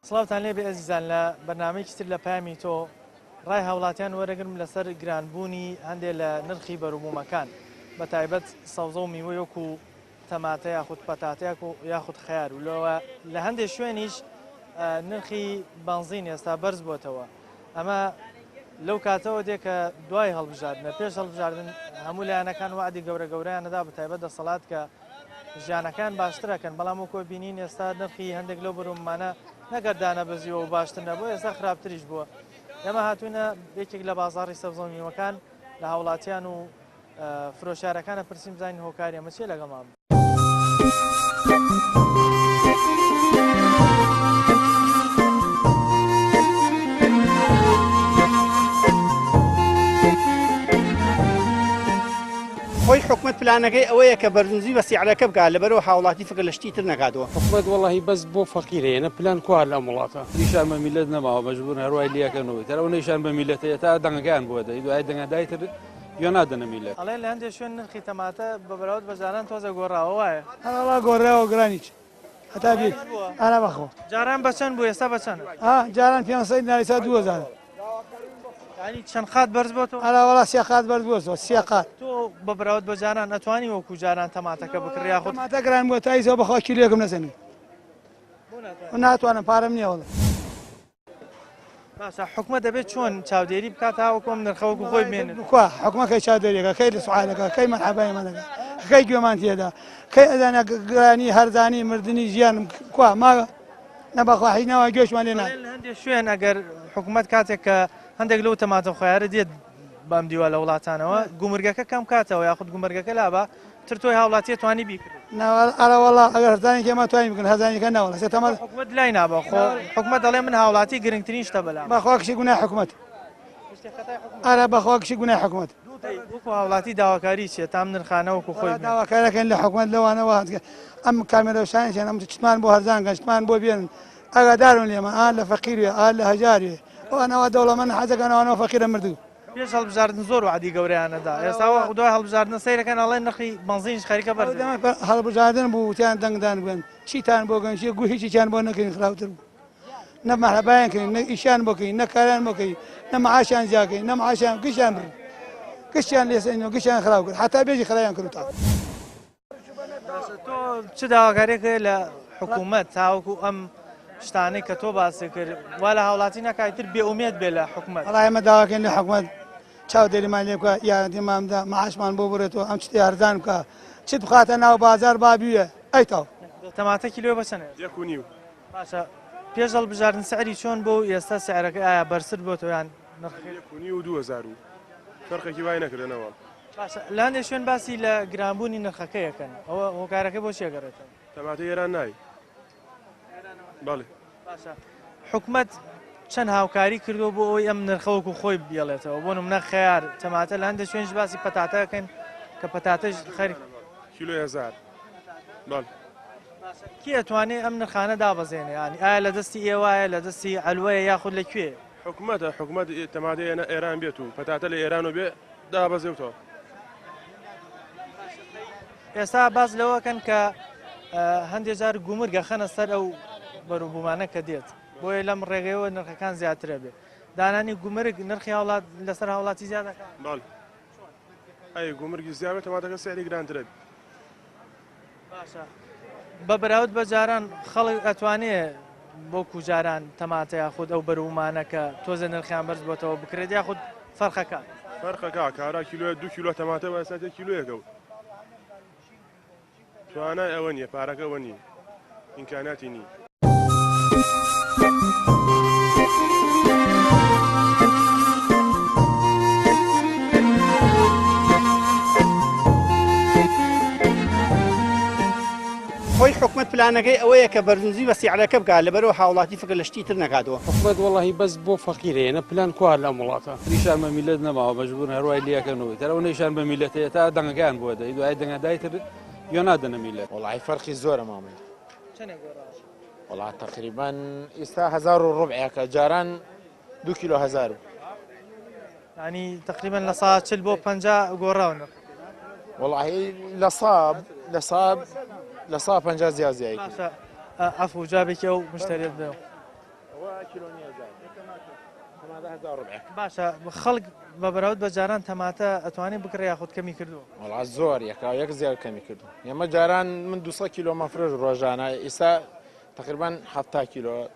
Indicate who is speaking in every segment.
Speaker 1: سڵاوتان لێبێ ئەزیزان لە بەرنامەیەکی تر لە پامی تۆ ڕای هاوڵاتیان وەرەگرم لەسەر گرانبوونی هەندێک لە نرخی بەروبوومەکان بە تایبەت سەوزە و میوە وەکو تەماتە یاخود پەتاتەیەک و یاخود خەیار و لەوە لە هەندێک شوێنیش نرخی بەنزین ئێستا بەرز بووتەوە. ئەمە لەو کاتەوە دێ کە دوای هەڵبژاردنە پێش هەڵبژاردن هەموو لایەنەکان وعدی گەورە گەورەیانەدا بە تایبەت دەسەڵات کە ژیانەکان باشترەکەن، بەڵام وەکو بینین ئێستا نرخی هەندێک لەو بەروبوومانە نەگەردانە بەزیەوە و باشتر نەبووە، ئێستا خراپتریش بووە. ئێمە هاتوونە یەکێک لە بازاڕی سەوزە و میوەکان لە هاوڵاتیان و فرۆشارەکانە پرسیم بزانین هۆکاری ئەمە چیە لەگەڵمان.
Speaker 2: خۆی حکومت پلانەکەی ئەوەیە کە بەرزنجی بە سیعرەکە بکات لەبەرەوە هاوڵاتی فکر لە شتی تر نەکاتەوە.
Speaker 3: حکومت وەڵاهی بەس بۆ فەقیرەیە پلان کوار لە وڵاتە نیشان بە میلەت نەماوە مەجبورن هەروای لیەکەنەوەی تەرەوە نەیشان بە میلەتەیە تا دەنگەکان بۆ دەی دوای دەنگەدای تر یا نادەنە میلەت.
Speaker 1: ئەڵێن لە هەندێک شوێن نرخی تەماتە بە بەراورد بەجاران تۆزە گۆڕاوە وایە؟
Speaker 4: هەڵا گۆڕاوە گرانیچ هەتا بێت ئارا بەخۆ.
Speaker 1: جاران بەچەند بوو ئێستا بەچەند؟
Speaker 4: جاران 500 ناریسا 2000.
Speaker 1: ینی چەند قات بەرز بۆتەوە؟
Speaker 4: ئەلا وەڵا 3 قات بەرز بووە 3 قات.
Speaker 1: تۆ بە بەراورد بەجاران ئەتوانی وەکو جاران تەماتەکە بکڕی یاخود
Speaker 4: تەماتە گران بووە تا ئیزەوە بەخوا کیلۆیەکم نەزەنی. ناتوانم پارەم نییە وەڵا.
Speaker 1: باشە حکومە دەبێت چۆن چاودێری بکات هاوەکۆم نرخەوەکو خۆی بێنێت.
Speaker 4: بکوا حکومەکەی چاودێریەکە کەی لە سوعالەکە کەی مەرحەبای منەکە کەی گوێمان تێدا کەی ئەدانە گرانی هەرزانی مردنی ژیان کوا ما نەبەخوا هیچ گوێشمان لێ نات.
Speaker 1: لە هەندێک شوێن ئەگەر حکومەت کاتێک کە هەندێک لەو تەماتە خۆیارە دێت بەم دیوە لە وڵاتانەوە گومرگەکە کەم کاتەوە یاخود گومرگەکە لابە تر تۆی هاوڵاتی توانی بیکرد.
Speaker 4: ئەرە وەڵا ئەگەر هەرزانێکی ئەمە توانی بکەن هەرزانێکە ناوەڵە سێتەمە
Speaker 1: حکومەت لای نابە خۆ حکومەت دەڵێ من هاوڵاتی گرنگترین شتە بەلام.
Speaker 4: بەخوا کشی گونای حکومەت. ئەرە بەخوا کشی گونای حکومەت.
Speaker 1: وەکو هاوڵاتی داواکاری چیە تام نرخانە وەکو خۆی
Speaker 4: داواکارەکەن لە حکومەت لەوانەوە ئەم کامێرەشانیان ئەم چتمان بۆ هەرزانکەن چتمان بۆ بێنن ئاگادارن لێمە لە فەقیروێ لە هەژاروێ ئەوانەوە دەوڵەمەند حەزەکەنەوەنەوە فەقیرە مردوو.
Speaker 1: پێش هەڵبژاردن زۆر وعدی گەورەیانەدا ئێستا دوای هەڵبژاردن سەیرەکەن ئەڵێن نرخی بەنزینش خەریکە بەرز
Speaker 4: هەڵبژاردن بوو وتیان دەنگدان بوێن چیتان بۆ گەنجی گو هیچیان بۆ نەکەین خراوتر بوو نە مەحرەبایان کردین نە ئیشان بۆکەین نە کاران بۆکەین نە مەعاشیان زیاکەین نە مەعاشیان گشتیان بڕ گشتیان لێسەینەوە گشتیان خراو کرد حتا بێژی خرایان کرد تا.
Speaker 1: تۆ چ داواکاریەکە لە حکوومەت تاوەکو ئەم شتانەی کە تۆ باسی کرد وا لە هاوڵاتی نەکایتر بێئومێد بێ لە حکومەت؟
Speaker 4: وەڵای ئێمە داواکەین لە حکومەت چاودێریمان لێ بکە یارمەتیماندا مەعاشمان بۆ بڕێتەوە ئەم شتی هەرزان بکە چت بخاتە ناو بازار بابیوێ ئەیتاو.
Speaker 1: تەماتە کیلۆ بەچەندە؟
Speaker 3: 1.5.
Speaker 1: باشە پێش هەڵبژاردن سعری چۆن بۆ ئێستا سعرەکە ئایا بەرزتر بۆتەوە یان نرخەکە
Speaker 3: 1.5 و 2000 فەرقێکی وای نەکردنەوە.
Speaker 1: باشە لە هەندێک شوێن باسی لە گرانبوونی نرخەکە یەکەن ئەوە هۆکارەکە بۆ چێگەڕێتەوە؟
Speaker 3: تەماتە ئێران نای. بەڵێ.
Speaker 1: باشە حکومەت چەند هاوکاری کردو بۆ ئەوی ئەم نرخەوەکو خۆی بێڵێتەوە بۆ نمونە خەیار تەماتە لە هەندێک شوێنش باسی پەتاتەکەن کە پەتاتەش خەریک
Speaker 3: کیلۆی 1000. بەڵێ.
Speaker 1: کی ئەتوانێت ئەم نرخانە دابەزێنێ ینی ئایا لە دەستی ئێوایە لە دەستی ئەلوەیە یاخود لەکوێ؟
Speaker 3: حکومەت تەماتە ئێران بێت و پەتاتە لە ئێران و بێ دابەزێتەوە.
Speaker 1: ئێستا باز لەوەکەن کە هەندێک جار گومرگە خەنە سەر ئەو بەروبوومانە کە دێت بۆیە لەم ڕێگەیەوە نرخەکان زیاترە بێ دانانی گومرگ نرخی هاوڵات لەسەر هاوڵاتی زیادەکە.
Speaker 3: بەڵێ. ئەی گومرگی زیابێت تەماتەکە سعری گرانترە بێت.
Speaker 1: باشە بە بەراورد بە جاران خەڵک ئەتوانێت بۆ کوجاران تەماتە یاخود ئەو بەروبوومانەکە تۆزە نرخیان بەرز بۆتەوە بکرێت یاخود فەرقەکە
Speaker 3: کارا کیلۆ 2 کیلۆ تەماتە بە ئێستا کیلۆیەکە و توانای ئەوە نییە پارەکە ئەوە نییە ئیمکاناتی نییە.
Speaker 2: خۆی حکومت پلانەکەی ئەوەیە کە بەرزنجی بە سیعرەکە بکات لەبەرەوە هاوڵاتی فکر لە شتی تر نەکاتەوە.
Speaker 3: حکومەت وەڵاهی بەس بۆ فەقیرەیە پلان کوار لە وڵاتە نیشان بە میلەت نەماوە مەجبورن هەروای لیەکەنەوەی تەرەوە نەیشان بە میلەتەیە تا دەنگەکان بۆ دەی دوای دەنگەدای تر یا نادەنە میلەت.
Speaker 5: وەڵای فەرقی زۆرە مامەی
Speaker 1: چەندێک گۆڕاوە؟
Speaker 5: والله تقريبا ئێستا 1400 کە جاران 2 کیلۆ 1000
Speaker 1: ینی تقریبا لە سا 40 بۆ 50 گۆڕاون.
Speaker 5: والله لە سا 50 زیازایی
Speaker 1: باشە ئەفو جابێکی ئەو مشتریت بێ. باشە خەڵک بە بەراورد بە جاران تەماتە ئەتوانێت بکڕێ یاخود کەمی کردووە.
Speaker 5: والله زۆر یەک زیاد کەمی کردو. ئێمە جاران من 200 کیلۆ مەفرۆش ڕۆژانە ئێستا تقریبا 70 کیلۆ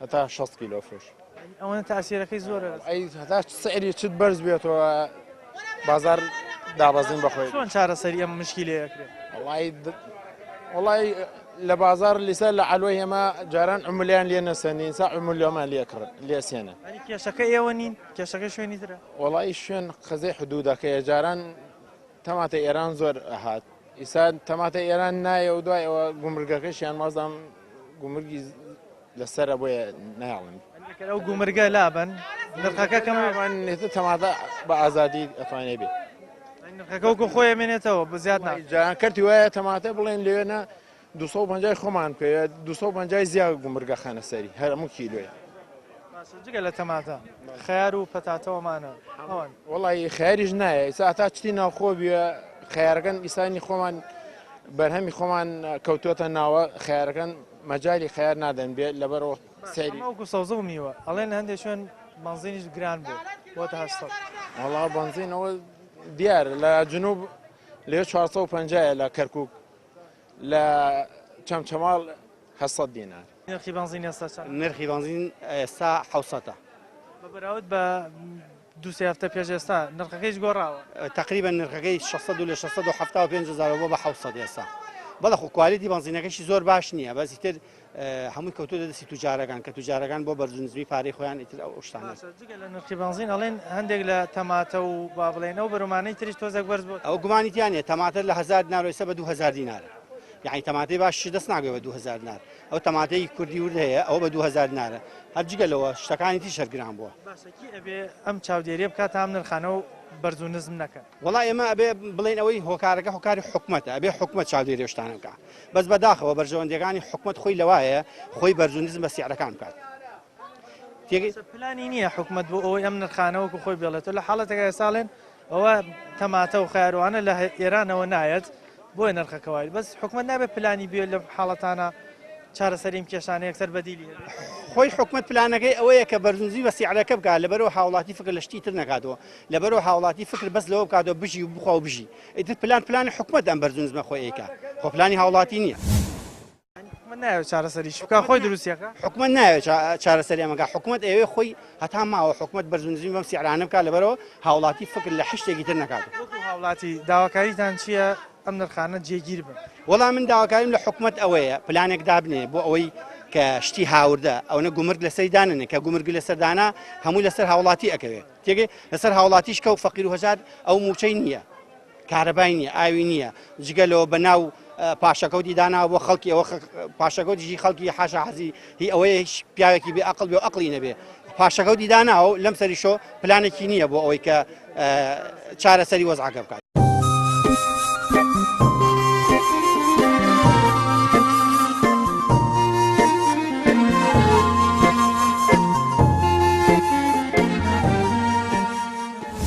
Speaker 5: هەتا 60 کیلۆ فرۆش.
Speaker 1: ئەوەنە تاسیرەکەی زۆرە.
Speaker 5: ئەی هەتا سعری چت بەرز بێتەوە بازار دابەزین بەخۆی.
Speaker 1: چۆن چارەسەری ئەم مشکلەیەکرێت؟
Speaker 5: والله لە بازار لەسەر لە علوی ئێمە جاران عملیان لێ نەسەنین سا عملیۆمان لێ سێنە.
Speaker 1: کێشەکە ئێوە نین کێشەکە شوێنی ترە؟
Speaker 5: والله شوێن قەزەی حدودەکەیە جاران تەماتە ئێران زۆر ئەهات. ئیسا تەماتە ئێران نایە و دوای ئەوە گومرگەکەشیان مازدام گومرگی لەسرە بۆیە ناڵن.
Speaker 1: ئەو گومرگە لابن نرخەکە
Speaker 5: کەمێتە تەماتە بە ئازادی ئەتوانێ بێت.
Speaker 1: نرخەکە خۆی مێنێتەوە بە زیاد
Speaker 5: جاران کردی وایە تەماتە بڵێن لێنە 250 خۆمان پێ 250 زیاد گومرگە خانە سەری هەرموو کیلۆیە.
Speaker 1: جگە لە تەماتە خەیار و پەتاتەوەمانە
Speaker 5: وڵی خیاریش نایە ئیسا تا چتی ناوخۆ بێ خیارەکەن ئیسانی خۆمان بەرهەمی خۆمان کەوتوتە ناوە خیارەکەن مەجای خیار نادەن بێت لەبەرەوە
Speaker 1: سەیریکو سەوزە و میوە ئەڵێن هەندێک شوێن بنزینیش گران بوو بۆتە 800.
Speaker 5: وڵا بنزینەوە دیار لە جنوب لێ 450 لە کەرکک لە چەمچەماڵ 800 دینار.
Speaker 1: نرخی بنزین ئێستا چەند؟
Speaker 2: نرخی بنزین ئێستا 600.
Speaker 1: بە بەراورد بە دووسێ هەفتە پێش ئێستا نرخەکەیش گۆڕاوە.
Speaker 2: تقریبا نرخەکەی 600 لە 675 بۆ بە 700 ئێستا. بەڵە خۆ کوالیتی بنزینەکەشی زۆر باش نییە بەسی تر هەمووی کەوتو دەدەسی توجارەکان کە توجارەکان بۆ بەرزنزمی پارەی خۆیان ئیتر ئەو شتانە.
Speaker 1: جگە لە نرخی بنزین ئەڵێن هەندێک لە تەماتە و با بڵێن ئەو بەرەمانەی تریش تۆزێک بەرز بوو.
Speaker 2: ئەو گومانیتیانە تەماتە لە 1000 دینار ئێستا بە 2000 دینارە. یعنی تەماتەی باشی دەست ناگەوێت بە 2000 دینار. ئەو تەماتەی کوردی ورد هەیە ئەو بە 2000 دینارە. هەر جگەلەوە شتەکانی تری شەرگران بووە.
Speaker 1: باشەکی ئەبێ ئەم چاودێریە بکات تا ئەم نرخانە و بەرز و نزم نەکەن.
Speaker 2: وڵای ئێمە ئەبێ بڵێن ئەوەی هۆکارەکە هۆکاری حکومەتە ئەبێ حکومەت چاودێری شتانە بکات. بەس بەداخەوە بەرژەوەندەکانی حکومەت خۆی لەوایە خۆی بەرز و نزم بە سیعرەکان بکات.
Speaker 1: پلانی نییە حکومەت بۆ ئەوەی ئەم نرخانەوەکو خۆی بێڵێتەوە لە حاڵەتێکە ساڵێن ئەوە تەماتە و خیاروانە لە ئێرانەوە نایەت بۆی نرخەکەوای بەس حکومەت نابێت پلانی بێت لە حاڵەتانە چارەسەریم کێشانە یەکسەر بەدیلی
Speaker 2: خۆی حکومت پلانەکەی ئەوەیە کە بەرزنجی بە سیعرەکە بکات لەبەرەوە هاوڵاتی فکر لە شتی تر نکاتەوە لەبەرەوە هاوڵاتی فکر بەس لەوە بکاتەوە بژی و بخوا و بژی ئیتر پلانی حکومت ئەم بەرزنجمە خۆی ئەیکا خۆ پلانی هاوڵاتی نییە.
Speaker 1: نایە چارەسەریش بکە خۆی دروستیەکە
Speaker 2: حکومت نایە چارەسەری ئەمەکە حکومت ئەوێ خۆی هەتا ماوە حکومت بەرزنجی بەم سیعرانە بکات لەبەرەوە هاوڵاتی فکر لە حشتێکی تر نکاتەوە.
Speaker 1: هاوڵاتی داواکاریتان چییە ئەم نرخانە جێگیر بن؟
Speaker 2: وەڵام من داواکاریم لە حکومت ئەوەیە پلانێک دابنێ بۆ ئەوەی کە شتی هاوردە ئەوە گومرگ لەسەری داننێ کە گومرگ لەسەردانا هەمووی لەسەر هاوڵاتی ئەکەوێت تێگەی لەسەر هاوڵاتیش کە و فەقیر و هەژار ئەو موچەی نییە کارەبای نییە ئاوی نییە جگەلەوە بەناو پاشەکەوتی دانا بۆ خەڵکی ئەوە پاشەکەوتیژی خەڵکی حاشا حەزی هی ئەوەیە هیچ پیاوێکی بێ عەقڵ بێ و عەقڵی نەبێ پاشەکەوتی داناوە لەم سەریشۆ پلانێکی نییە بۆ ئەوەی کە چارەسەری وەزعەکە بکات.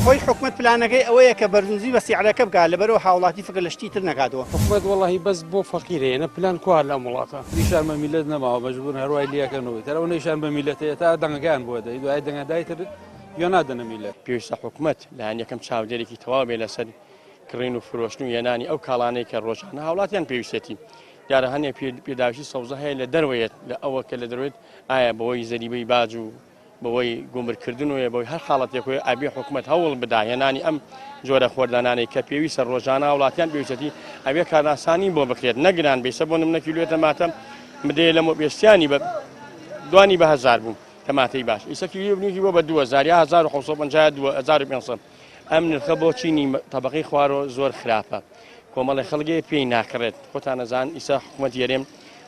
Speaker 2: خۆی حکومت پلانەکەی ئەوەیە کە بەرزنجی بە سیعرەکە بکات لەبەرەوە هاوڵاتی فکر لە شتی تر نکاتەوە.
Speaker 3: حکومت وڵی بەس بۆ فەقیرەیە پلان کوار لە وڵاتە نیشان بە میلەت نەماوە مەجبوورن هەروای لیەکەنەوە تەرەوە نیشان بە میلەتەیە تا دەنگەکان بۆ دەی دوای دەنگەدایتر یا نادەنە میلەت.
Speaker 6: پێویستە حکومت لایەن یەکەم چاودێرێکی تەواو بێ لەسەر کڕین و فرۆشتن و هێنانی ئەو کاڵانەی کە ڕۆژانە هاوڵاتیان پێویستێتی دیارە هەنێ پێداویی سەوزە هەیە لە دەروێت لە ئەوە کە لە دەروێت ئایا بەوەی زەریبەی باج و بەوەی گومرکردنەوەیە بەوەی هەر خاڵەتێکۆی ئابێ حکومت هەوڵ بدا هێنانی ئەم جۆرە خۆردانانەی کە پێویستە ڕۆژانە وڵاتیان پێویستی ئەبێ کارناسانی بۆ بکرێت نەگران بیسە بۆ نمونە کیلوێتە ماتەم بدەیە لە مۆبێستیانی بە دوانی بە 1000 بوو تەماتەی باش ئیسە کیلوێکی بۆ بە 2000 یا 1500 ئەم نرخە بۆ چینی تەبەقەی خوارەوە زۆر خراپە کۆمەڵی خەڵگێ پێی ناکڕێت خۆتان نەزان ئیسا حکومەت یەرێم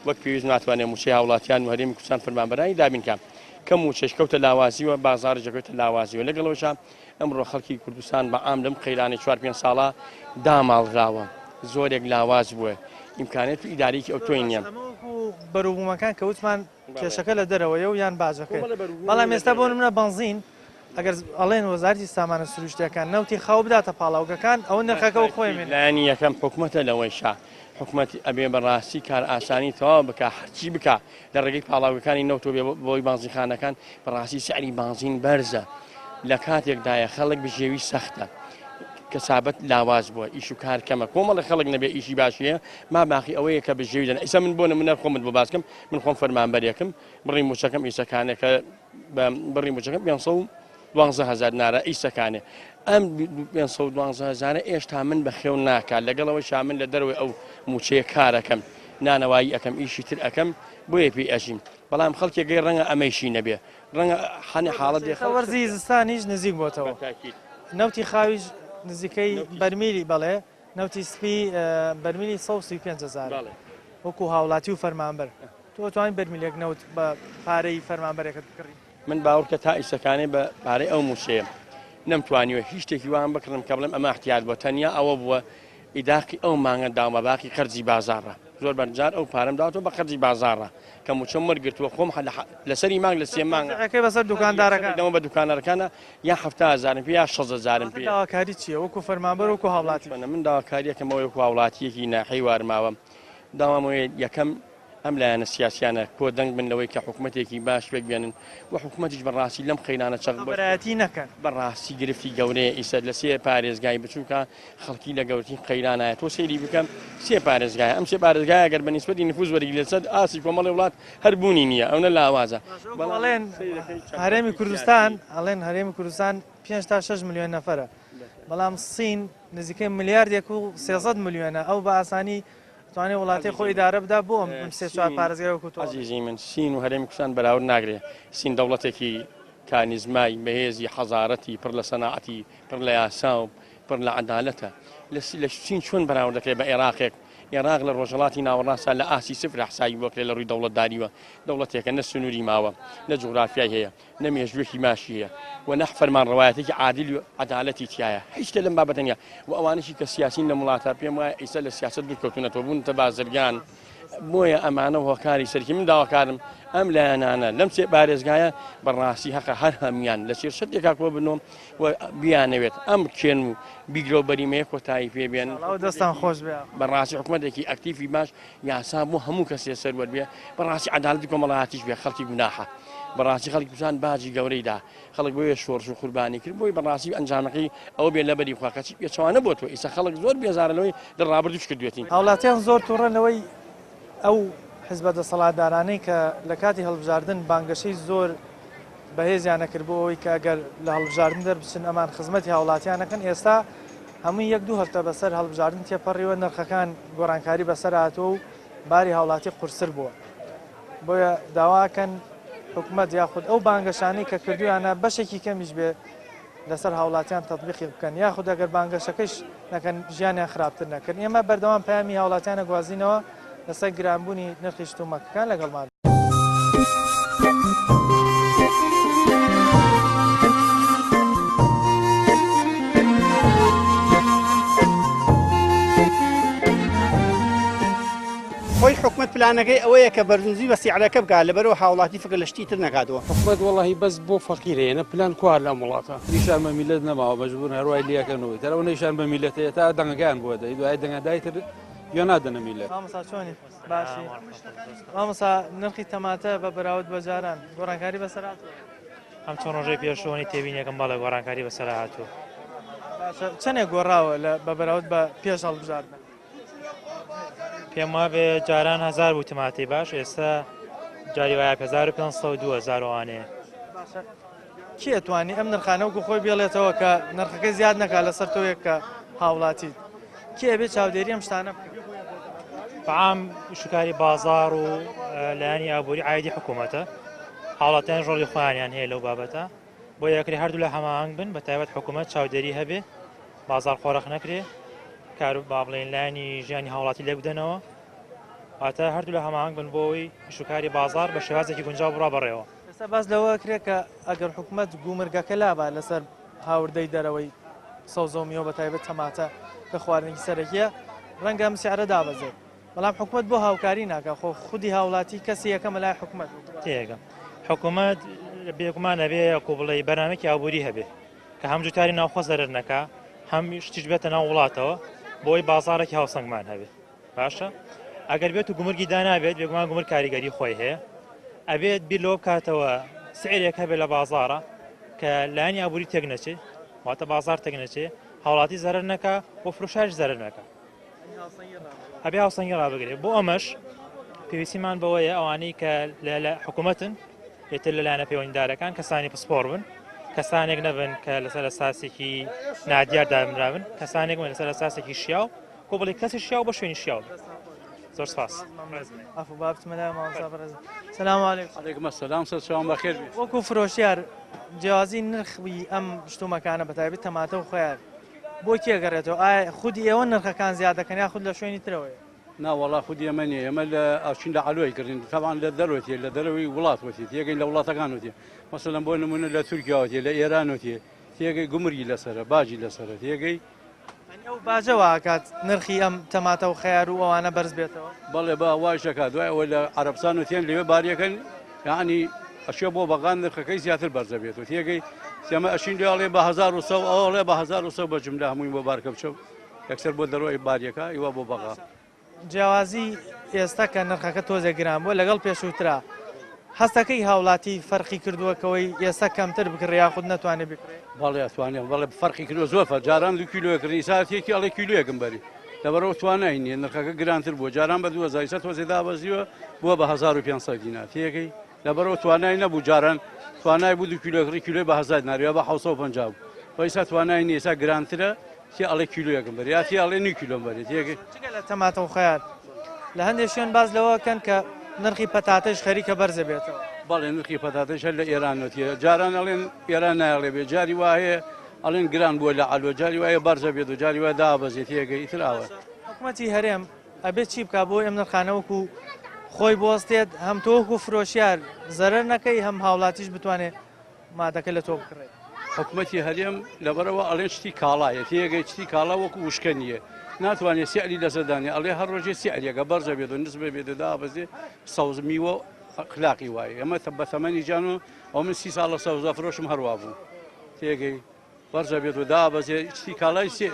Speaker 6: وەک پێویست ناتوانێت موچەی هاوڵاتیان و هەرێمی کوردستان فەرمانبەرانی دابینکە کەم و چێشکەوتە لاوازیوە بازار جەکەوتە لاوازیوە لەگەڵەوەشە ئەمڕۆ خەڵکی کوردستان بە عام لەم قەیرانی 4-5 ساڵە داماڵراوە زۆرێک لاواز بووە ئیمکانێت و ئیدارێکی ئەو تۆی نییە.
Speaker 1: بەروبوومەکان کە وتمان کێشەکە لە دەرەوەیە و یان باجەکە بەڵام ئێستا بۆ نمونە بنزین ئەگەر ئەڵێن وەزارەتی سامانە سروشتیەکان نەوتی خاو بداتە پاڵاوگەکان ئەو نرخەکە و خۆی من
Speaker 6: لایەنی یەکەم حکوومەتە لەوەی شا حکوومەتی ئەبێ بەڕاستی کار ئاسانی تەواو بکە هەرچی بکە لە ڕێگەی پاڵاوەکانی نەوتۆ بۆی بازیخانەکان بەڕاستی سعری بنزین بەرزە لە کاتێکدایە خەڵک بژێوی سەختە کەسابەت لاواز بووە ئیش و کار کەمە کۆمەڵی خەڵک نەبێ ئیشی باشیە ما باقی ئەوەیە کە بژێوی دەن ئیسا من بۆ نمونە خۆمت بۆ باسکەم من خۆم فەرمانبەرێکم بڕی موچەکەم ئیسەکانێکە بڕی موچەکەم 512,000 نارە ئیسەکانێ ئەم 512,000 ئێشتا من بە خێو ناکات لەگەڵەوەی شامن لە دەروێ ئەو موچەیە کارەکەم نانەوایی ئەەکەم ئیشی تر ئەەکەم بۆیە پێی ئەژیم بەڵام خەڵکێگەی ڕەنگە ئەمەیشی نەبێ ڕەنگە حەنی حاڵەت
Speaker 1: وەرزی زستانیش نزیک بۆتەوە نەوتی خاویش نزیکەی بەرمیلی بەڵێ نەوتی سپی بەرمیلی 135,000 وەکو هاوڵاتی و فەرمانبەر تۆ توانین بەرمیلێک نەوت بە پارەی فەرمانبەرێکت بکڕی
Speaker 6: من باوەڕکە تا ئیسەکانێ بە پارەی ئەو موچەیە نەمتوانیوە هیچ شتێکی وان بکڕم کە بڵێم ئەمە احتیاط بۆ تەنیا ئەوە بووە ئیداقی ئەو مانگە داومە باقی قەرزی بازاڕە زۆر بەرجار ئەو پارەم داوەوە بە قەرزی بازاڕە کە موچەم وەرگرتووە خۆم لەسەری مانگ لە سێ مانگەکەی
Speaker 1: بەسەر دوکاندارەکانەوە
Speaker 6: بە دوکانەکانە یا 7,000 پێ یا 6,000 پێ
Speaker 1: داواکاری چییە وەکو فەرمانبەر وەکو هاوڵاتی
Speaker 6: من داواکاریەکەمەوە وەکو هاوڵاتیەکی ناحەی وارماوە داوامەوەی یەکەم ئەم لایەنە سیاسیانە کۆ دەنگ بن لەوەی کە حکوومەتێکی باش پێک بێنن و حکوومەتیش بەڕاستی لەم خەینانە چەق
Speaker 1: بەرایەتی نەکەن
Speaker 6: بەڕاستی گرفتی گەورەیە ئیسەر لە سێ پارێزگای بچووکە خەڵکی لە گەورەی قەیرانایە تۆ سەیری بکەم سێ پارێزگای ئەم سێ پارێزگای ئەگەر بە نیسبەتی نفوز وەرگی لەسەر ئاسی کۆمەڵی وڵات هەر بوونی نییە ئەوە لاوازە
Speaker 1: بەڵێن هەرێمی کوردستان ئەڵێن هەرێمی کوردستان 5 تا 6 میلیۆن نەفەرە بەڵام سین نزیکەی ملیاردێک و 300 میلیۆنە ئەو بە ئاسانی توانێت وڵاتی خۆی ئیدارە بدا بۆ ئەم سێ چوار پارێزگای وەکو تۆ
Speaker 6: عەزیزی من سین و هەرێمی کوردستان بەراورد ناگرێ سین دەوڵەتێکی کانیزمای بەهێزی حەزارەتی پڕ لە سەناعەتی پڕ لە یاسا و پڕ لە عەدالەتە لە سین چۆن بەراورد دەکرێت بە عێراقێک عێراق لە ڕۆژهەڵاتی ناوەڕاستە لە ئاسی سفر حسابی بۆکرێت لە ڕووی دەوڵەتداریوە دەوڵەتێکە نە سنووری ماوە نە جوغرافیای هەیە نە مێژوێکی ماشی هەیە و نە فەرمانڕەوایەتێکی عادل و عەدالەتی تایە هیچ شتێ لەم بابەتە نییە و ئەوانشی کە سیاسین لە وڵاتە پێم وایە ئیسە لە سیاست دوورکەوتونەتەوە بوون تە بازرگان بۆیە ئەمانە هۆکاری سەرکی من داواکارم ئەم لایەنانە لەم سێ پارێزگایە بەڕاستی هەقە هەر هەمیان لە سێر شتێکا کۆ بنۆم و بیانەوێت ئەم کێن و بیگرە و بەریمەیە کۆتایی پێبێن
Speaker 1: دەستان خۆش بێ
Speaker 6: بەڕاستی حکوومەتێکی ئەکتیفی باش یاسا بۆ هەموو کەسێ سەروەر بێ بەڕاستی عەدالەتی کۆمەڵایەتیش بێ خەڵکی گوناحە بەڕاستی خەڵکی کوردستان باجی گەورەیدا خەڵک بۆیە شۆڕش و قوربانی کرد بۆی بەڕاستی ئەنجامەکەی ئەوە بێ لەبەری خواکەچی پێچەوانە بۆ تۆ ئیسا خەڵک زۆر بێزارەوەی دەڕابردوش کردوێتین
Speaker 1: هاوڵاتیان زۆر تووڕەنەوەی ئەو حزبە دەسەڵاتدارانەی کە لە کاتی هەڵبژاردن بانگەشەی زۆر بەهێزیانە کرد بۆ ئەوەی کە ئەگەر لە هەڵبژاردن دەربچن ئەمان خزمەتی هاوڵاتیانەکەن ئێستا هەمووی 1-2 هەفتە بەسەر هەڵبژاردن تێپەڕیوە نرخەکان گۆڕانکاری بەسەر هاتووە و باری هاوڵاتی قورسر بووە بۆیە داواکەن حکوومەت یاخود ئەو بانگەشانەی کە کردویانە بەشێکی کەمیش بێ لەسەر هاوڵاتیان تەطبیقی بکەن یاخود ئەگەر بانگەشەکەش نەکەن ژیانیان خراپتر نەکردن ئێمە بەردەوام پەیامی هاوڵاتیانە گوازینەوە لەسەر گرانبوونی نرخی شتومەکەکان لەگەڵمان
Speaker 2: خۆی حکوومەت پلانەکەی ئەوەیە کە بەرزنجی بە سیعرەکە بکات لەبەرەوە هاوڵاتی فکر لە شتی تر نەکاتەوە
Speaker 3: حکوومەت وەڵاهی بەس بۆ فەقیرەیە پلان کوار لەم وڵاتە نیشان بە میلەت نەماوە مەجبوورن هەروای لیاکەنەوەی تەرەوە نیشان بە میلەتەیە تا دەنگەکان بۆ دەی دوای دەنگەدای تر یا نادەنە میلەت
Speaker 1: مامۆستا چۆنی باشی مامۆستا نرخی تەماتە بە بەراورد بە جاران گۆڕانکاری بەسەر هاتووە
Speaker 7: ئەم چۆن ڕۆژەی پێشەوەی تێبینیەکەم بەڵێ گۆڕانکاری بەسەر هاتووە
Speaker 1: چەندێک گۆڕاوە بە بەراورد بە پێش هەڵبژاردن
Speaker 7: پێم وابێ جاران 1000 بوو تەماتی باش ئێستا جاری وایە 1500 وانەیە
Speaker 1: کێ توانی ئەم نرخانە وەکو خۆی بێڵێتەوە کە نرخەکەی زیاد نەکات لەسەر تۆیەک کە هاوڵاتیت کێ بێت چاودێری ئەم شتانە بکە
Speaker 7: بەعام شکاری بازار و لایەنی ئابووری عایدی حکوومەتە هاوڵاتیان ڕۆڵی خۆیانیان هەیە لەو بابەتە بۆ یەکری هەردوو لە هەماهنگ بن بە تایبەت حکوومەت چاودێری هەبێ بازار خۆرەخ نەکرێ کار با بڵێن لایەنی ژیانی هاوڵاتی لێ بدەنەوە واتە هەردوو لە هەماهنگ بن بۆەوەی شکاری بازار بە شێوازێکی گونجاو بڕا بڕێەوە
Speaker 1: ئێستا باس لەوە کرێت کە ئەگەر حکوومەت گومرگەکە لابا لەسەر هاوردەی دەرەوەی سەوزە و میوە بە تایبەت تەماتە کە خواردنی سەرەکیە ڕەنگە ئەم سیعرە دابەزێت بەڵام حکوومەت بۆ هاوکاری ناکە خۆ خودی هاوڵاتی کەسی یەکەمە لای حکوومەت
Speaker 7: تێگە حکوومەت بێگومان ئەبێ کو بڵێ بەرنامێکی ئابووری هەبێ کە هەم جوتاری ناوخۆ زەرر نەکا هەم شتیش بێتە ناو وڵاتەوە بۆی بازارێکی هاوسەنگمان هەبێ باشە ئەگەر بێت و گومرگی دانابێت بێگومان گومر کاریگەری خۆی هەیە ئەبێت بیر لەوە بکاتەوە سعرێک هەبێت لە بازارە کە لایانی ئابووری تێک نەچێ واتە بازار تێک نەچێ هاوڵاتی زەرر نەکا بۆ فرۆشاش زەرر نەکا ئەبێ هاوسەنگی ڕابگرێت بۆ ئەمەش پێویستیمان بەوەیە ئەوانەی کە لە حکوومەتن لێتر لەلایەنە پەیوەندیدارەکان کەسانی پسپۆر بن کەسانێک نەبن کە لەسەر ئەساسێکی نادیار دامراون کەسانێک بن لەسەر ئەساسێکی شیاو کۆ بڵێ کەسی شیاو بە شوێنی شیاو زۆر سپاس
Speaker 1: ئەفو بابتمەلا مامۆستا بەڕێز سەلام عەلەیکوم
Speaker 3: عەلەیکوم ئەسسەلام سەرچاوم بەخێر بێت
Speaker 1: وەکو فرۆشیار جیازی نرخی ئەم شتومەکانە بەتایبەت تەماتە و خۆیان بۆ کێگەڕێتەوە ئایا خودی ئێوە نرخەکان زیاد دەکەن یا خود لە شوێنی ترەوەیە
Speaker 3: ناوەڵا خودی ئەمە نیە ئەمە لە ئەچین لە علوی کردین تەوان لە دەرەوەتی لە دەرەوەی وڵات وتی تێگەی لە وڵاتەکان وتی مەسەلەن بۆ نمونە لە تورکیاوەتی لە ئێران وتی تێگەی گومرگی لەسرە باجی لەسرە تێگەی
Speaker 1: ئەو باجەوە کات نرخی ئەم تەماتە و خەیار و ئەوانە بەرز بێتەوە
Speaker 3: بەڵێ بە وای شەکە دوای ئەوە لە عەرەبستان وتیان لەوێ باریەکەن یعنی ئەشێ بۆ بەغان نرخەکەی زیاتر بەرزە بێت و تێگەی سێمە ئەشین لێڵێ بە 1900 ئەوڵێ بە 1900 بە جملە هەمووی بۆ بارکە بچە یەکسەر بۆ دەرەوەی باریەکە ئیوە بۆ بەغا
Speaker 1: جیاوازی ئێستا کە نرخەکە تۆزە گران بووە لەگەڵ پێشووترا هەستەکەی هاوڵاتی فەرقی کردووەکەوەی ئێستا کەمتر بکڕ یاخود نەتوانێت بکڕێت
Speaker 3: بەڵێ ئەتوانێت بەڵێ فەرقی کردو زۆر جاران 2 کیلۆکردنی ساعتێکی ئەڵێ کیلوەکەم بەری لەبەرەوە توانای نیە نرخەکە گرانتر بووە جاران بە 2000 تۆزێ دابەزیوە بووە بە 1500 دینار تێگەی لەبەرەوە توانای نەبوو جاران توانای بوو 2 کیلۆکردی کیلۆی بە 1000 دینار بە 750 بوو ئێستا توانای نیە ئێستا گرانترە تی ئەڵێ کیلوەکەم بەری یا تی ئەڵێ 9 کیلۆم بەری تێگەی
Speaker 1: چگە لە تەماتە و خەیار لە هەندێک شوێن باز لەوەکەن کە نرخی پەتاتەش خەریکە بەرزە بێتەوە
Speaker 3: بەڵێ نرخی پەتاتەش لە ئێرانەتیە جاران ئەڵێن ئێران نایڵێ بێ جاری وایە ئەڵێن گران بووە لە ئالوە جاری وایە بەرزە بێت و جاری وایە دابەزێت تێگەی تراوە
Speaker 1: حکوومەتی هەرێم ئەبێت چی بکە بۆ ئەم نرخانەوەکو خۆی بۆستێت هەم تۆکو فرۆشیار زەرەر نەکەی هەم هاوڵاتیش بتوانێت مادەکە لە تۆ بکڕێت
Speaker 3: حکوومەتی هەرێم لەبەرەوە ئەڵێن شتی کاڵایە تێگەی شتی کاڵا وەکو وشکە نییە ناتوانێت سیعلی لەسەردانی ئەڵێ هەر ڕۆژێ سیعریەکە بەرزە بێت و نسبە بێت و دابەزێ سەوز میوە خلاقی وایە ئەمە بە تەمەنی جان و ئەو من 30 ساڵ لە سەوزە فرۆشم هەروە بوو تێگەی بەرزە بێت و دابەزێ شتی کاڵای سێ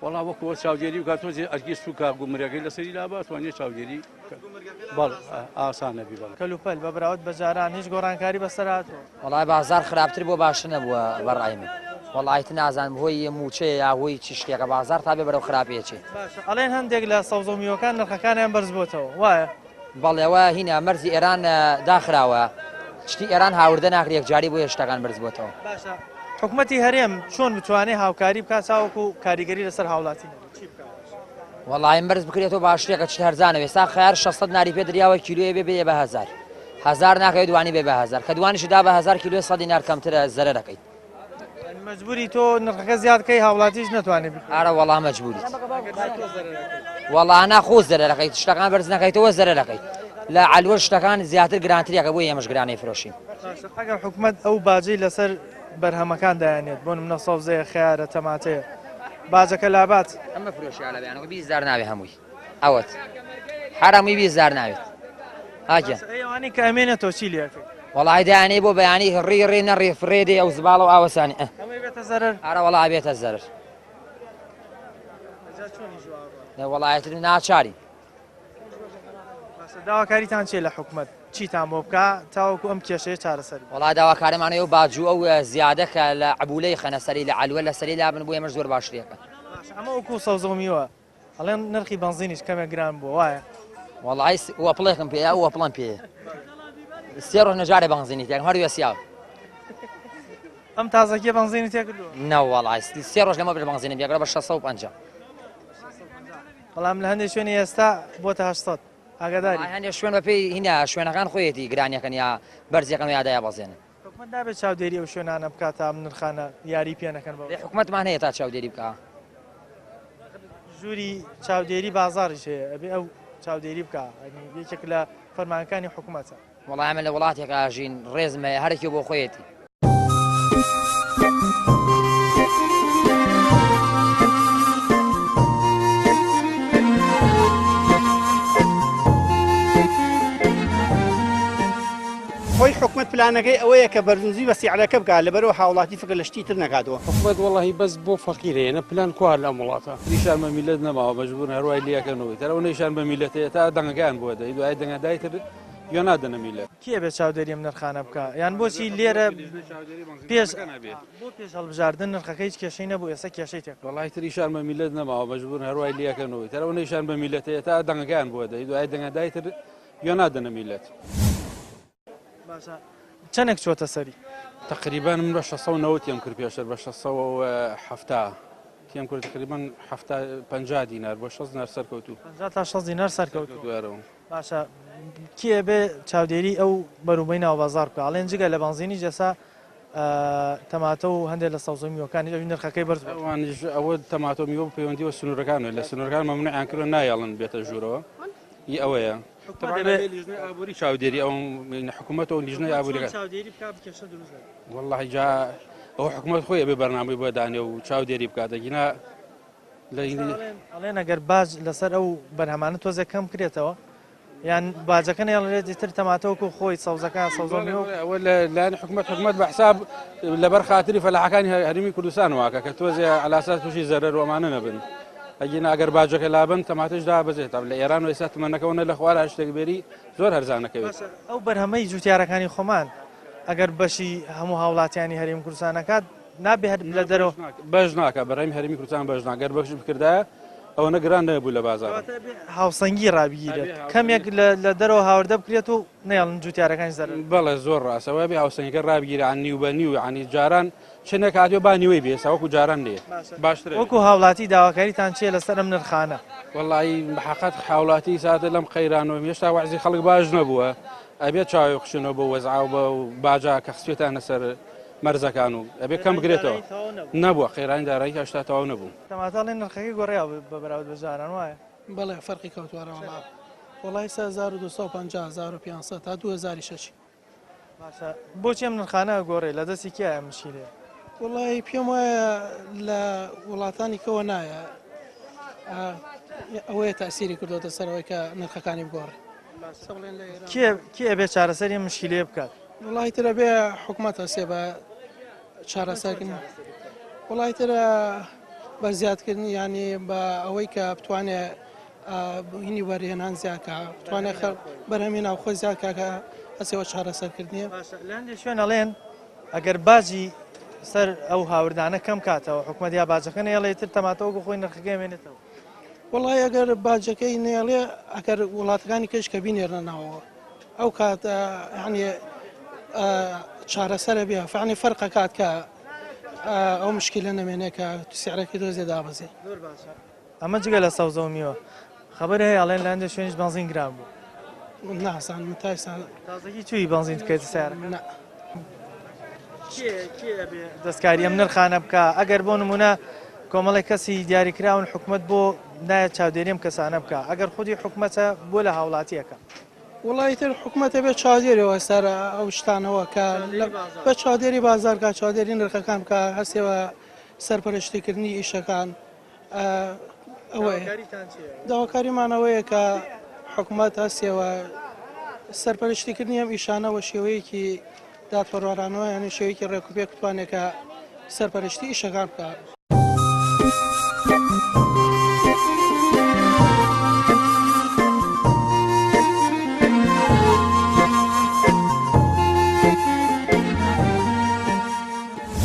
Speaker 3: وەڵا وەکووە چاودێری و کاتۆزێ ئەرگی سوکا گومرەکەی لەسەری لابە توانێت چاودێری بەڵ ئاسانەبی بەڵ
Speaker 1: کەلوپەل بە براوت بەجاران هیچ گۆڕانکاری بەسەراتەوە
Speaker 8: وڵای بازار خراپتر بۆ باشە نەبووە بەڕای من وڵایت نازانم هۆی موچەیە یا هۆی چی شتێکە بازار تا بێ بەرەو خراپێکی
Speaker 1: ئەڵێن هەندێک لە سەوزە و میوەکان نرخەکانیان بەرز بۆتەوە وایە
Speaker 8: بەڵێەوە هینە مەرزی ئێران داخراوە شتی ئێران هاوردە ناکرێت یەکجاری بۆ هێشتەکان بەرز بۆتەوە
Speaker 1: باشە حکوومەتی هەرێم چۆن بتوانێت هاوکاری بکات چاوەکو کاریگەری لەسەر هاوڵاتی
Speaker 8: وەڵای مرز بکرێتەوە باشتێکە چ هەرزانەوێ سا خیار 600 ناری پێ دریاوە کیلوێ بێ بە 1000 هزار ناکەوێت دوانی بێ بە 1000 کە دوانیشدا بە 1000 کیلو 100 دینار کەمترە زەرە دەکەیت
Speaker 1: مەجبوری تۆ نرخەکە زیادکەی هاوڵاتیش ناتوانێت
Speaker 8: ئارە وەڵا مەجبوریت وەڵا ناخۆ زەرە دەکەیت شتەکان بەرز نەکەیتەوە زەرە دەکەیت لە علوە شتەکان زیاتر گرانتریەکە بۆ ئێمەش گرانەی فرۆشین
Speaker 1: ئەگەر حکوومەت ئەو باجەی لەسەر بەرهەمەکان دایانێت بۆ منە سەوزەیە خیارە تەماتەیە باجەکە لابات
Speaker 8: ئەمە فرۆشیالە بەیانەوە 20000 ناوێ هەمووی ئەوەت هەرهەمووی 20000 ناوێت هاکە
Speaker 1: ئەوانی کە ئەمێنێتەوە چی لێکەیت
Speaker 8: وەڵای دایانەی بۆ بەیانی ڕێ نەڕێ فرێدێ ئەو زباڵە و ئاوەسانی
Speaker 1: بێتە زەرەر
Speaker 8: ئارە وەڵا بێتە زەرر وەڵایەتر ناچاری
Speaker 1: داواکاریتان چێ لە حکوومەت چیتان بۆ بکە تاوەکو ئەم کێشەیە چارەسەری
Speaker 8: وەڵای داواکارەمانەوە باجوو ئەو زیادە کە لە عبولەی خەنەسەری لە علوە لە سەری لابن بۆ ئێمەش زۆر باشترێکە
Speaker 1: ئەمە وەکو سەوزەمیوە ئەڵێن نرخی بنزینیش کەمێک گران بووە وایە
Speaker 8: وەڵای وەپڵێکم پێە وەپڵم پێ سێ ڕۆژ نەجارێ بنزینی تێک هەر وێسیاو
Speaker 1: ئەم تازەکیە بنزینی تێکردووە
Speaker 8: نەوەڵای سێ ڕۆژ لەمە بێ بنزینی بێگرە بە 650
Speaker 1: بەڵام لە هەندێک شوێنی ئێستا بۆتە 800 ئاگاداری
Speaker 8: هەندێک شوێن بەپێی هینە شوێنەکان خۆیەتی گرانیەکەن یا بەرزیەکەن و یادایە بەزێنن
Speaker 1: حکوومەت نابێت چاودێری ئەو شوێنانە بکات تا ئەم نرخانە یاری پێ نەکەن بەوە
Speaker 8: حکوومەتمان هەیە تا چاودێری بکە
Speaker 1: ژووری چاودێری بازاڕیش هەیە ئەبێ ئەو چاودێری بکە یەکێک لە فەرمانەکانی حکوومەتە
Speaker 8: وەڵای من لە وڵاتێکە ژین ڕێزمە هەرێکی بۆ خۆیەتی
Speaker 2: خۆی حکومت پلانەکەی ئەوەیە کە بەرزنجی بە سیعرەکە بکات لەبەرەوە هاوڵاتی فکر لە شتی تر نەکاتەوە.
Speaker 9: حکومت وڵی بەس بۆ فەقیرەیە پلان کوار لە وڵاتە نیشان بە میلەت نەماوە مەجبور هەروای لەکەنەوەی تەرەوە نیشان بە میلەتەیە تا دەنگەکان بووە دەی دوای دەنگەدایتر یا نادەنە میلەت
Speaker 1: کێ بێت چاودێری ئەم نرخانە بکە یان بۆچی لێرە پێش بۆ پێش هەڵبژاردن نرخەکە هیچ کێشەی نەبوو ئێستا کێشەی تێک
Speaker 9: وڵی تریشان بە میلەت نەماوە مەجبور هەروای لەکەنەوەی تەرەوە نیشان بە میلەتەیە تا دەنگەکان بووە دەی دوای دەنگەدایتر یا نادەنە میلەت.
Speaker 1: باشە چەندێک چۆتە سەری؟
Speaker 9: تقریبا من بە 690 تێم کرد پێشتر بە 670 تێم کرد تقریبا 50 دینار بۆ 6 دینار سەرکەوتوو
Speaker 1: 50 تا 6 دینار سەرکەوتوو
Speaker 9: دوارەوە.
Speaker 1: باشە کێ بێ چاودێری ئەو بەروبەی ناوبازار بکە ئەڵێن جگە لە بەنزینی جەسا تەماتە و هەندێک لە سەوزەمیەکانی ئەوی نرخەکەی بەرز
Speaker 9: ئەوە تەماتۆ میوە پەیوەندیوە سنوورەکانە لە سنوورەکان مەمنوعیان کردن نایەڵن بێتە ژوورەوە ئی ئەوەیە لیژنەی ئابووری چاودێری ئەو حکوومەتەوە لیژنەی ئابووریەکە وەڵڵاهی جا ئەو حکوومەت خۆی ئەبێ بەرنامەی بۆ دانێ و چاودێری بکاتەگینا
Speaker 1: ئەڵێن ئەگەر باج لەسەر ئەو بەرهەمانە تۆزێک کەم کرێتەوە یان باجەکە نێڵێت تر تەماتەوەکو خۆی سەوزەکان
Speaker 9: سەوزەوە لەلایەن حکوومەت بە حساب لەبەر خاتری فەلاحەکانی هەرمی کوردستان واکە کە تۆزێ علاسات تووشی زەرەر وەمانە نەبن ئەگینا ئەگەر باجەکە لابن تەماتش دابەزێت لە ئێران و ئێستا تمەنەکەونە لە خوارە شتێکبێری زۆر هەرزانەکەوێت.
Speaker 1: ئەو بەرهەمەی جوتیارەکانی خۆمان ئەگەر بەشی هەموو هاوڵاتیانی هەرێمی کوردستانەکات نابێت لە دەرەوە
Speaker 9: بەش ناکە بەڕێمی هەرمی کوردستان بەش ناگەر بەش بکردایە ئەوە نەگران نەبوو لە بازار
Speaker 1: هاوسەنگی ڕابگیرێت کەمێک لە دەرەوە هاوردە بکرێت و نێڵن جوتیارەکانی زەر
Speaker 9: بەڵێ زۆر ڕاستەوە بێ هاوسەنگەکە ڕابگیرە عن نیو بە نیو عنی جاران چنێک هاتیۆ با نیوەی بێ ساوەکو جاران لێ باشتر
Speaker 1: وەکو هاوڵاتی داواکاریتان چیە لەسەر ئەم نرخانە؟
Speaker 9: وەڵی بەحقەت هاوڵاتی ساتە لەم قەیرانەوە هێشتا وەعزی خەڵک باش نەبووە ئەبێت چاوی خشنەوە بە وەزعاو بە باجا کە خسوێتانە سەر مەرزەکان و ئەبێ کەم بگرێتەوە نەبووە قەیرانی دارایی هێشتا تەواو نەبوو.
Speaker 1: تەماتەڵێن نرخەکەی گۆڕیا بە بەراورد بە جاران وایە؟
Speaker 10: بەڵێ فەرقی کەوتوارە وڵی 1250 تا 2006
Speaker 1: بۆچی ئەم نرخانە گۆڕێ لە دەستی کیایە مشکلێ؟
Speaker 10: وڵی پێم وایە لە وڵاتانی کەوە نایە ئەوەیە تاسیری کردوتە سەرەوەی کە نرخەکانی بگۆڕێ.
Speaker 1: کێ ئەبێ چارەسەری مشکلێ بکات؟
Speaker 10: وڵی ترە بێ حکوومەت هەسێ بە چارەسەرکردن وڵی ترە بە زیادکردن ینی بە ئەوەی کە بتوانێت هینی وەرهێنان زیادکە بتوانێت بەرهەمی ناوخۆ زیادکە هەسێەوە چارەسەرکردنیە.
Speaker 1: لەندێ شوێن ئەڵێن ئەگەر باجی سەر ئەو هاوردانە کەم کاتەوە حکوومەت یا باجەکە نێڵێ تر تەماتەوە خۆی نرخەکەی مێنێتەوە.
Speaker 10: وڵی ئەگەر باجەکەی نێڵێ ئەگەر وڵاتەکانی کەش کە بینێرە ناوەوە ئەو کات ینی چارەسەرە بێ فعنی فەرقە کات کە ئەو مشکلە نەمێنێت کە سیعرەکەی دۆزێ دابەزێ.
Speaker 1: ئەمە جگە لە سەوزەمیەوە خەبەر هەیە ئەڵێن لەندە شوێنش بەنزین گران بوو
Speaker 10: ناسان تایسان
Speaker 1: تازەکی توی بەنزین دکەیت سیارە دەستکاری ئەم نرخانە بکە ئەگەر بۆ نمونە کۆمەڵی کەسی دیاریکراون حکوومەت بۆ نایە چاودێریم کەسانە بکە ئەگەر خودی حکوومەتە بۆ لە هاوڵاتیەکە
Speaker 10: وڵی تر حکوومەتە بێت چاودێریەوە سەر ئەو شتانەوە کە بە چاودێری بازارکە چاودێری نرخەکان بکە هەستێەوە سەرپەرشتیکردنی ئیشەکان ئەوەیە داواکاریمانەوەیە کە حکوومەت هەستێەوە سەرپەرشتیکردنی ئەم ئیشانەوە شێوەیەکی دادپەروەرانەوە یعنی شێوەیەکی ڕێکوپێک بتوانێت کە سەرپەرشتی ئیشەکان بکە.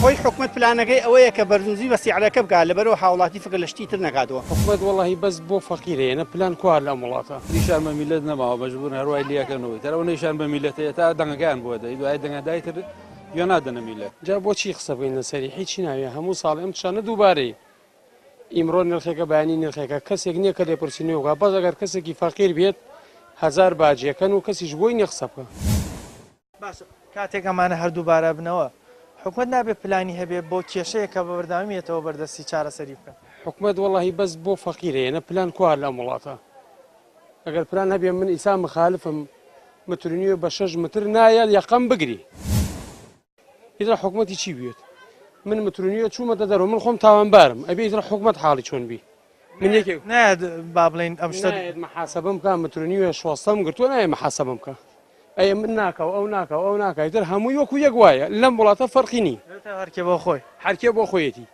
Speaker 2: خۆی حکومت پلانەکەی ئەوەیە کە بەرزنجی بە سیعرەکە بکات لەبەرەوە هاوڵاتی فکر لە شتی تر نەکاتەوە.
Speaker 9: حکومت وڵی بەس بۆ فەقیرەیە پلان کوار لە وڵاتە نیشان بە میلەت نەماوە مەجبور هەروای لەکەنەوەی تەرەوە نیشان بە میلەتەیە تا دەنگەکان بووە دەی دوای دەنگەدایتر یا نادەنە میلەت. جا بۆچی قسە بین لەسەری هیچی ناوێ هەموو ساڵ ئەم شانە دووبارەی ئیمڕۆ نرخێکە بەیانی نرخێکە کەسێک نییە کە لێپرسینەوە بەس ئەگەر کەسێکی فەقیر بێت هزار باجیەکەن و کەسیش بۆی نیە قسە بکە.
Speaker 1: باش کاتێک ئەمانە هەردووبارە بنەوە حکوومەت نابێت پلانی هەبێت بۆ کێشەیە کە بەبەردامیێتەوە بەردەستی چارەسەری بکە.
Speaker 9: حکومت وڵی بەس بۆ فەقیرەیە پلان کوار لە وڵاتە ئەگەر پلان هەبێ من ئیسا مخالفم مترنیوە بە 6 متر نایە یەقەم بگری ئیدرا حکومەتی چی بێت من مترنیوە چوومەتە دەرەوە من خۆم تاوانبارم ئەبێ ئیدرا حکومەت حاڵی چۆن بی من یەکێک
Speaker 1: نایە با بڵین ئەم شتە
Speaker 9: محاسبەم بکە مترنیوە 16 گرتووە نایە محاسبەم بکە ئەیە من ناکەو ئەو ناکەو ئەو ناکایتر هەمووی وەکو یەک وایە لەم وڵاتە فەرقی نی
Speaker 1: هەرکێ بۆ خۆی
Speaker 9: هەرکێ بۆ خۆیەتی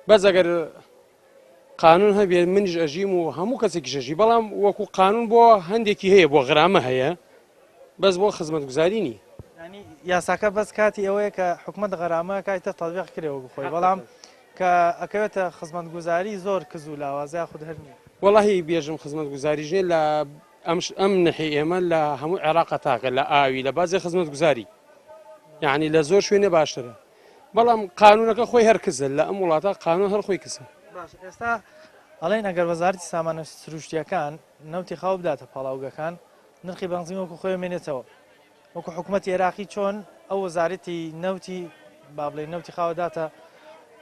Speaker 9: بەس ئەگەر قانون هەبێت منیش ئەژیم و هەموو کەسێکی ژەژی بەڵام وەکو قانون بۆ هەندێکی هەیە بۆ غرامە هەیە بەس بۆ خزمەتگوزاری نی
Speaker 1: ینی یاساکە بەس کاتی ئەوەیە کە حکومت غەرامە کاتە تەطبیق کرێەوە بخۆی بەڵام کە ئەکەوێتە خزمەتگوزاری زۆر کز و لاوازای خود هەر نییە
Speaker 9: وەڵاهی بێژم خزمەتگوزاریژێ لە ئەم نەحی ئێمە لە هەموو عێراق تاکە لە ئاوی لە بازی خزمەتگوزاری یعنی لە زۆر شوێنێ باشترە بەڵام قانونەکە خۆی هەر کزە لە ئەم وڵاتە قانون هەر خۆی کسە
Speaker 1: باش ئێستا ئەڵێن ئەگەر وەزارەتی سامانە سروشتیەکان نەوتی خاو بداتە پاڵاوگەکان نرخی بەنزین وەکو خۆی مێنێتەوە وەکو حکوومەتی عێراقی چۆن ئەو وەزارەتی نەوتی با بڵێ نەوتی خاوەداتە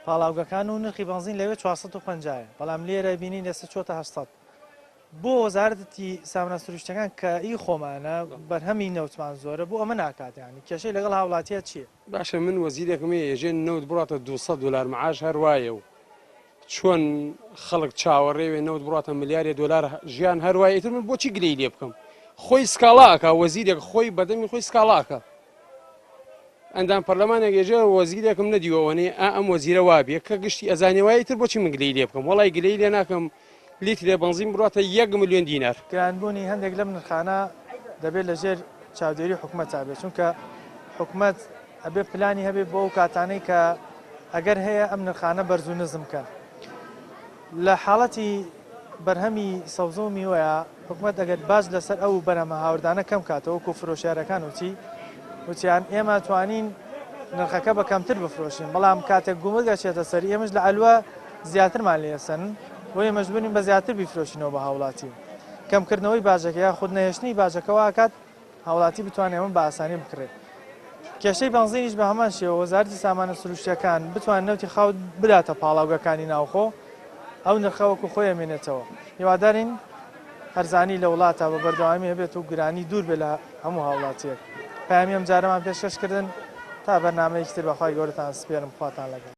Speaker 1: پاڵاوگەکان و نرخی بەنزین لەوێ 450 بەڵام لێرە بینین ئێستا چۆتە 800 بۆ وەزارەتی سامانە سروشتەکان کە ئی خۆمانە بەرهەمی نەوتمان زۆرە بۆ ئەمە ناکاتیانی کێشەی لەگەڵ هاوڵاتیە چییە؟
Speaker 9: باشە من وەزیرێکم ێژێن نەوت بڕاتە 200 دلار معاش هەروایە و چۆن خەڵک چاوەڕێوێ نەوت بڕاتە ملیارێ دلار ژیان هەروایە تر من بۆچی گلەی لێ بکەم خۆی سکاڵاکە وەزیرێک خۆی بەدەمی خۆی سکاڵاکە ئەندام پەرلەمانێک ێژێ وەزیرێکم نەدیوەوەنێ ئەم وەزیرە وابێ کە گشتی ئەزانێوایی تر بۆچی من گلەی لێ بکەم وەڵی گلەی لێ ناکەم لیترێ بەنزین بڕاتە 1 ملیۆن دینار
Speaker 1: گرانبوونی هەندێک لەم نرخانە دەبێت لەژێر چاودێری حکوومەت بێت چونکە حکوومەت ئەبێ پلانی هەبێت بۆ ئەو کاتانەی کە ئەگەر هەیە ئەم نرخانە بەرز و نزمکەن لە حاڵەتی بەرهەمی سەوزە و میوەیە حکوومەت ئەگەر باش لەسەر ئەو بەرەمە هاوردانە کەم کاتەوە و فرۆشیارەکان وتیان ئێمە توانین نرخەکە بە کەمتر بفرۆشین بەڵام کاتێک گومرگە چێتە سەر ئێمەش لە ئەلوە زیاترمان لێسن بۆیە مەجبورین بە زیاتر بیفرۆشینەوە بە هاوڵاتی کەمکردنەوەی باجەکە یا خود نەهێشتنی باجەکەەوە کات هاوڵاتی بتوانێت ئەمە بە ئاسانی بکرێت کێشەی بەنزینیش بە هەمان شێوە وەزارەتی سامانە سروشتیەکان بتوان نەوتی خاوت بداتە پاڵاوگەکانی ناوخۆ ئەو نرخەوەکو خۆی ئەمێنێتەوە هیوادارین هەرزانی لە وڵاتە بە بەردەوامی هەبێت و گرانی دوور بێ لە هەموو هاوڵاتیەک پامی ئەم جارەمان پێشکەشکردن تا بەرنامەیەکی تر بەخوای گەورەتان سپێرم خواتان لەگەڵ